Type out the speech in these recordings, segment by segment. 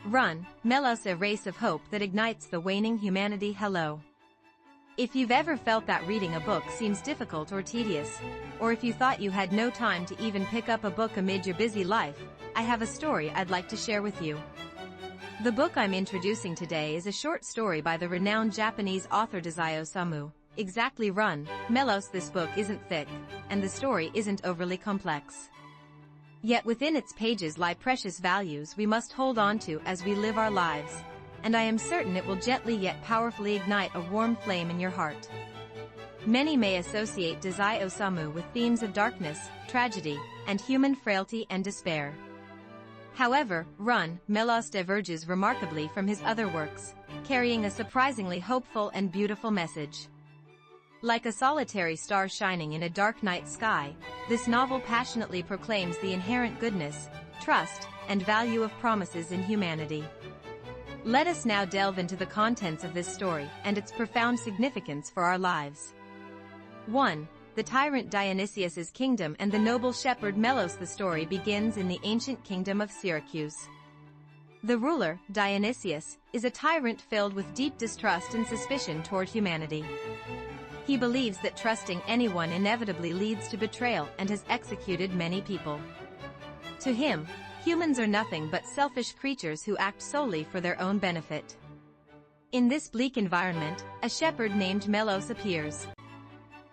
Run, Melos, a race of hope that ignites the waning humanity. Hello. If you've ever felt that reading a book seems difficult or tedious, or if you thought you had no time to even pick up a book amid your busy life, I have a story I'd like to share with you. The book I'm introducing today is a short story by the renowned Japanese author Daisaio Samu. Exactly. Run, Melos. This book isn't thick, and the story isn't overly complex. Yet within its pages lie precious values we must hold on to as we live our lives, and I am certain it will gently yet powerfully ignite a warm flame in your heart. Many may associate Daisaio Samu with themes of darkness, tragedy, and human frailty and despair. However, Run, Melos diverges remarkably from his other works, carrying a surprisingly hopeful and beautiful message. Like a solitary star shining in a dark night sky, this novel passionately proclaims the inherent goodness, trust, and value of promises in humanity. Let us now delve into the contents of this story and its profound significance for our lives. 1. The tyrant Dionysius's kingdom and the noble shepherd Melos. The story begins in the ancient kingdom of Syracuse. The ruler, Dionysius, is a tyrant filled with deep distrust and suspicion toward humanity. He believes that trusting anyone inevitably leads to betrayal and has executed many people. To him, humans are nothing but selfish creatures who act solely for their own benefit. In this bleak environment, a shepherd named Melos appears.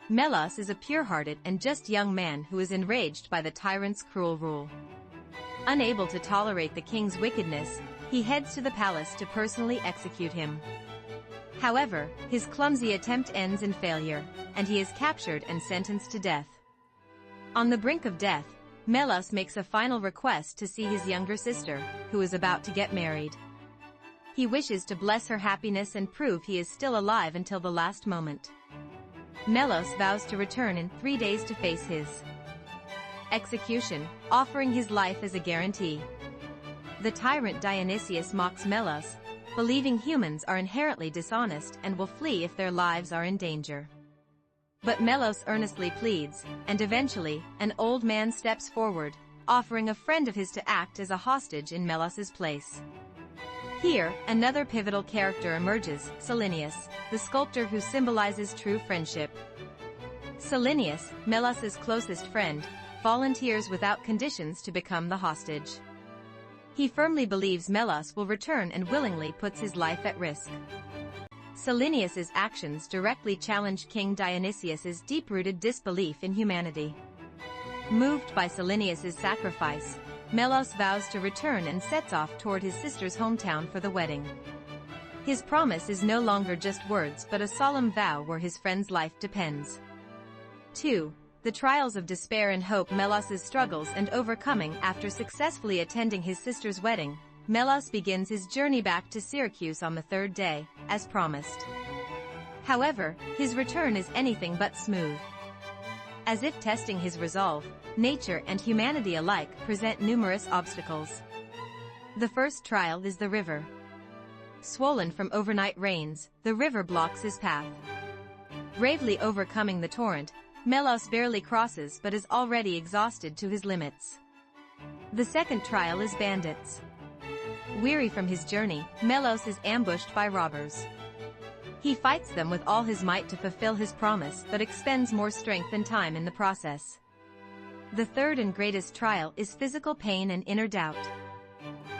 Melos is a pure-hearted and just young man who is enraged by the tyrant's cruel rule. Unable to tolerate the king's wickedness, he heads to the palace to personally execute him. However, his clumsy attempt ends in failure, and he is captured and sentenced to death. On the brink of death, Melos makes a final request to see his younger sister, who is about to get married. He wishes to bless her happiness and prove he is still alive until the last moment. Melos vows to return in 3 days to face his execution, offering his life as a guarantee. The tyrant Dionysius mocks Melos, believing humans are inherently dishonest and will flee if their lives are in danger. But Melos earnestly pleads, and eventually, an old man steps forward, offering a friend of his to act as a hostage in Melos's place. Here, another pivotal character emerges, Cylenius, the sculptor who symbolizes true friendship. Cylenius, Melos's closest friend, volunteers without conditions to become the hostage. He firmly believes Melos will return and willingly puts his life at risk. Cylenius's actions directly challenge King Dionysius's deep-rooted disbelief in humanity. Moved by Cylenius's sacrifice, Melos vows to return and sets off toward his sister's hometown for the wedding. His promise is no longer just words but a solemn vow where his friend's life depends. 2. The trials of despair and hope. Melos's struggles and overcoming. After successfully attending his sister's wedding, Melos begins his journey back to Syracuse on the 3rd day, as promised. However, his return is anything but smooth. As if testing his resolve, nature and humanity alike present numerous obstacles. The first trial is the river. Swollen from overnight rains, the river blocks his path. Bravely overcoming the torrent, Melos barely crosses but is already exhausted to his limits. The second trial is bandits. Weary from his journey, Melos is ambushed by robbers. He fights them with all his might to fulfill his promise but expends more strength and time in the process. The third and greatest trial is physical pain and inner doubt.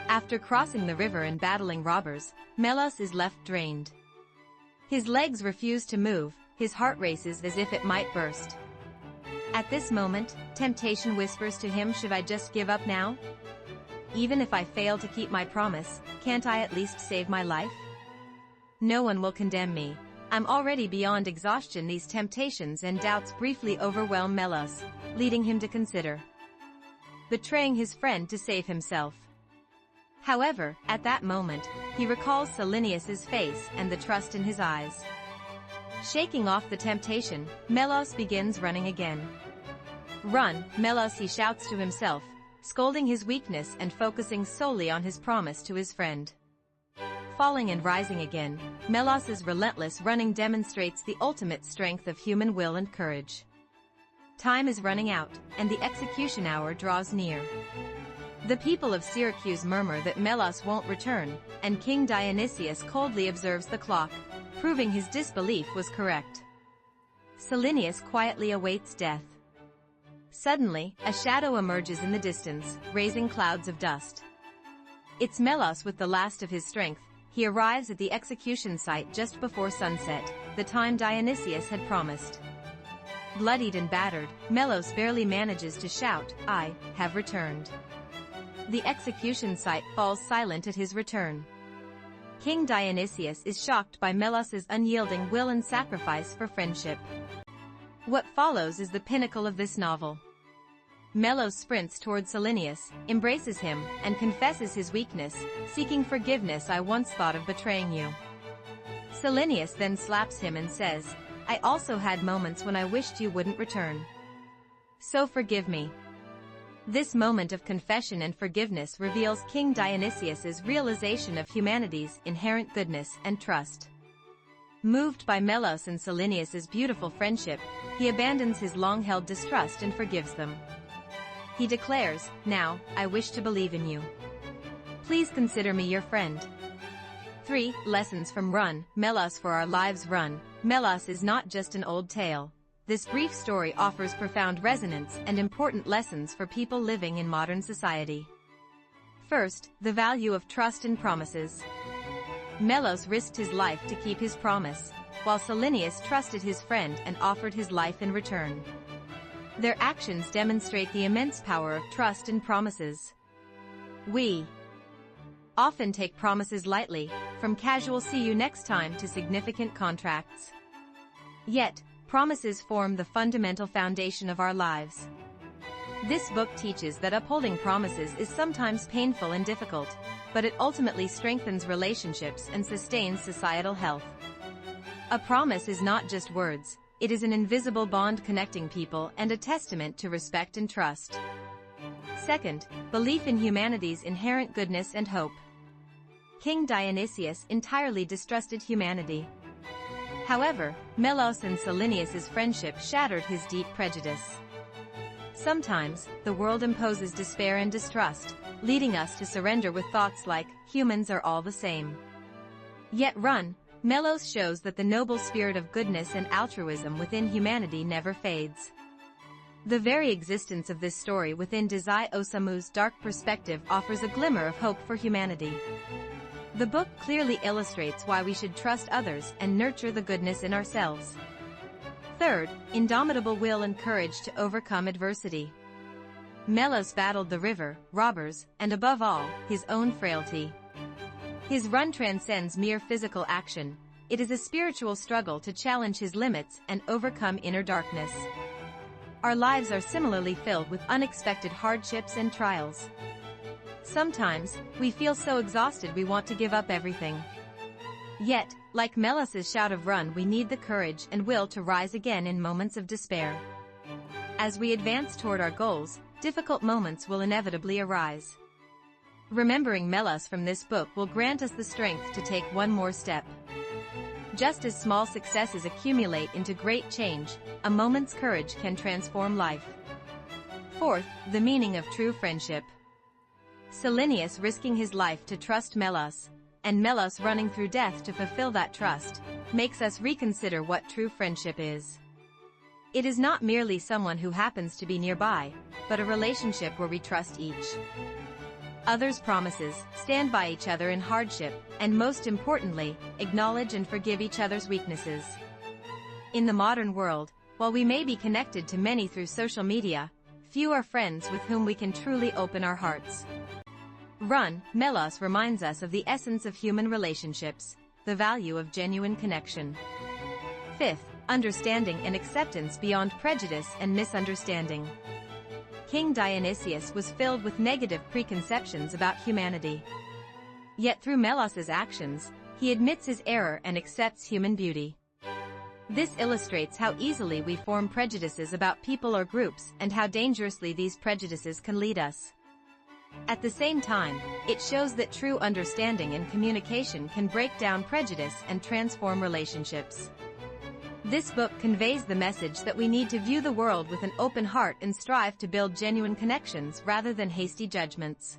After crossing the river and battling robbers, Melos is left drained. His legs refuse to move, his heart races as if it might burst. At this moment, temptation whispers to him, should I just give up now? Even if I fail to keep my promise, can't I at least save my life? No one will condemn me. I'm already beyond exhaustion. These temptations and doubts briefly overwhelm Melos, leading him to consider betraying his friend to save himself. However, at that moment, he recalls Cylenius's face and the trust in his eyes. Shaking off the temptation, Melos begins running again. Run, Melos, he shouts to himself, scolding his weakness and focusing solely on his promise to his friend. Falling and rising again, Melos's relentless running demonstrates the ultimate strength of human will and courage. Time is running out, and the execution hour draws near. The people of Syracuse murmur that Melos won't return, and King Dionysius coldly observes the clock, proving his disbelief was correct. Cylenius quietly awaits death. Suddenly, a shadow emerges in the distance, raising clouds of dust. It's Melos with the last of his strength. He arrives at the execution site just before sunset, the time Dionysius had promised. Bloodied and battered, Melos barely manages to shout, "I have returned." The execution site falls silent at his return. King Dionysius is shocked by Melos's unyielding will and sacrifice for friendship. What follows is the pinnacle of this novel. Melos sprints toward Cylenius, embraces him, and confesses his weakness, seeking forgiveness. "I once thought of betraying you." Cylenius then slaps him and says, "I also had moments when I wished you wouldn't return. So forgive me." This moment of confession and forgiveness reveals King Dionysius's realization of humanity's inherent goodness and trust. Moved by Melos and Cylenius's beautiful friendship, he abandons his long-held distrust and forgives them. He declares, "Now, I wish to believe in you. Please consider me your friend." 3. Lessons from Run, Melos. For our lives run, Melos is not just an old tale. This brief story offers profound resonance and important lessons for people living in modern society. First, the value of trust and promises. Melos risked his life to keep his promise, while Cylenius trusted his friend and offered his life in return. Their actions demonstrate the immense power of trust and promises. We often take promises lightly, from casual "see you next time" to significant contracts. Yet, promises form the fundamental foundation of our lives. This book teaches that upholding promises is sometimes painful and difficult, but it ultimately strengthens relationships and sustains societal health. A promise is not just words, it is an invisible bond connecting people and a testament to respect and trust. Second, belief in humanity's inherent goodness and hope. King Dionysius entirely distrusted humanity. However, Melos and Cylenius's friendship shattered his deep prejudice. Sometimes, the world imposes despair and distrust, leading us to surrender with thoughts like, "Humans are all the same." Yet Run, Melos shows that the noble spirit of goodness and altruism within humanity never fades. The very existence of this story within Dazai Osamu's dark perspective offers a glimmer of hope for humanity. The book clearly illustrates why we should trust others and nurture the goodness in ourselves. Third, indomitable will and courage to overcome adversity. Melos battled the river, robbers, and above all, his own frailty. His run transcends mere physical action. It is a spiritual struggle to challenge his limits and overcome inner darkness. Our lives are similarly filled with unexpected hardships and trials. Sometimes, we feel so exhausted we want to give up everything. Yet, like Melos's shout of "Run," we need the courage and will to rise again in moments of despair. As we advance toward our goals, difficult moments will inevitably arise. Remembering Melos from this book will grant us the strength to take one more step. Just as small successes accumulate into great change, a moment's courage can transform life. Fourth, the meaning of true friendship. Cylenius risking his life to trust Melos, and Melos running through death to fulfill that trust, makes us reconsider what true friendship is. It is not merely someone who happens to be nearby, but a relationship where we trust each other's promises, stand by each other in hardship, and most importantly, acknowledge and forgive each other's weaknesses. In the modern world, while we may be connected to many through social media, few are friends with whom we can truly open our hearts. Run, Melos reminds us of the essence of human relationships, the value of genuine connection. Fifth, understanding and acceptance beyond prejudice and misunderstanding. King Dionysius was filled with negative preconceptions about humanity. Yet through Melos's actions, he admits his error and accepts human beauty. This illustrates how easily we form prejudices about people or groups and how dangerously these prejudices can lead us. At the same time, it shows that true understanding and communication can break down prejudice and transform relationships. This book conveys the message that we need to view the world with an open heart and strive to build genuine connections rather than hasty judgments.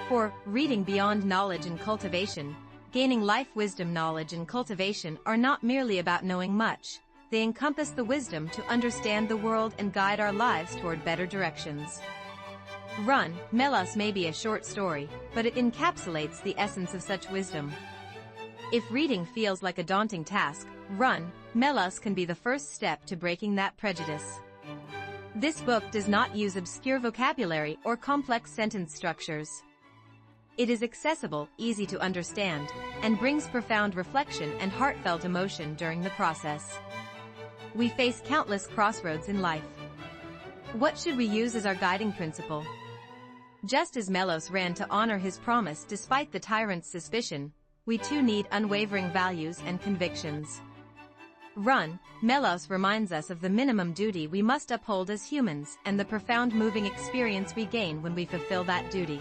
4. Reading beyond knowledge and cultivation. Gaining life wisdom. Knowledge and cultivation are not merely about knowing much. They encompass the wisdom to understand the world and guide our lives toward better directions. Run, Melos may be a short story, but it encapsulates the essence of such wisdom. If reading feels like a daunting task, Run, Melos can be the first step to breaking that prejudice. This book does not use obscure vocabulary or complex sentence structures. It is accessible, easy to understand, and brings profound reflection and heartfelt emotion during the process. We face countless crossroads in life. What should we use as our guiding principle? Just as Melos ran to honor his promise despite the tyrant's suspicion, we too need unwavering values and convictions. Run, Melos reminds us of the minimum duty we must uphold as humans and the profound moving experience we gain when we fulfill that duty.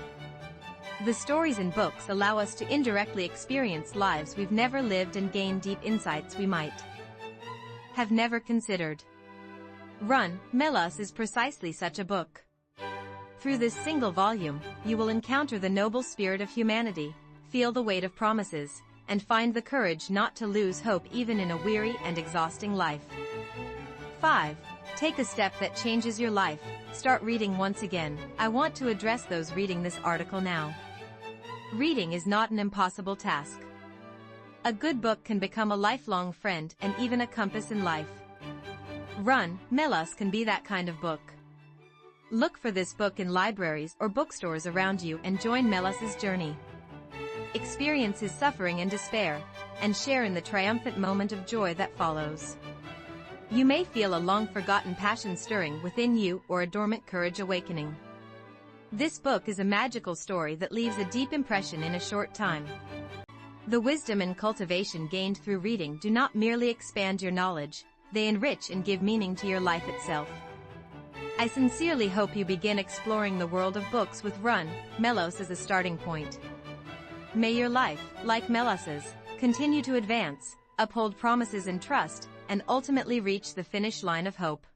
The stories in books allow us to indirectly experience lives we've never lived and gain deep insights we might have never considered. Run, Melos is precisely such a book. Through this single volume, you will encounter the noble spirit of humanity, feel the weight of promises, and find the courage not to lose hope even in a weary and exhausting life. 5. Take a step that changes your life. Start reading once again. I want to address those reading this article now. Reading is not an impossible task. A good book can become a lifelong friend and even a compass in life. Run, Melos can be that kind of book. Look for this book in libraries or bookstores around you and join Melos's journey. Experience his suffering and despair, and share in the triumphant moment of joy that follows. You may feel a long-forgotten passion stirring within you or a dormant courage awakening. This book is a magical story that leaves a deep impression in a short time. The wisdom and cultivation gained through reading do not merely expand your knowledge, they enrich and give meaning to your life itself. I sincerely hope you begin exploring the world of books with Run, Melos as a starting point. May your life, like Melos's, continue to advance, uphold promises and trust, and ultimately reach the finish line of hope.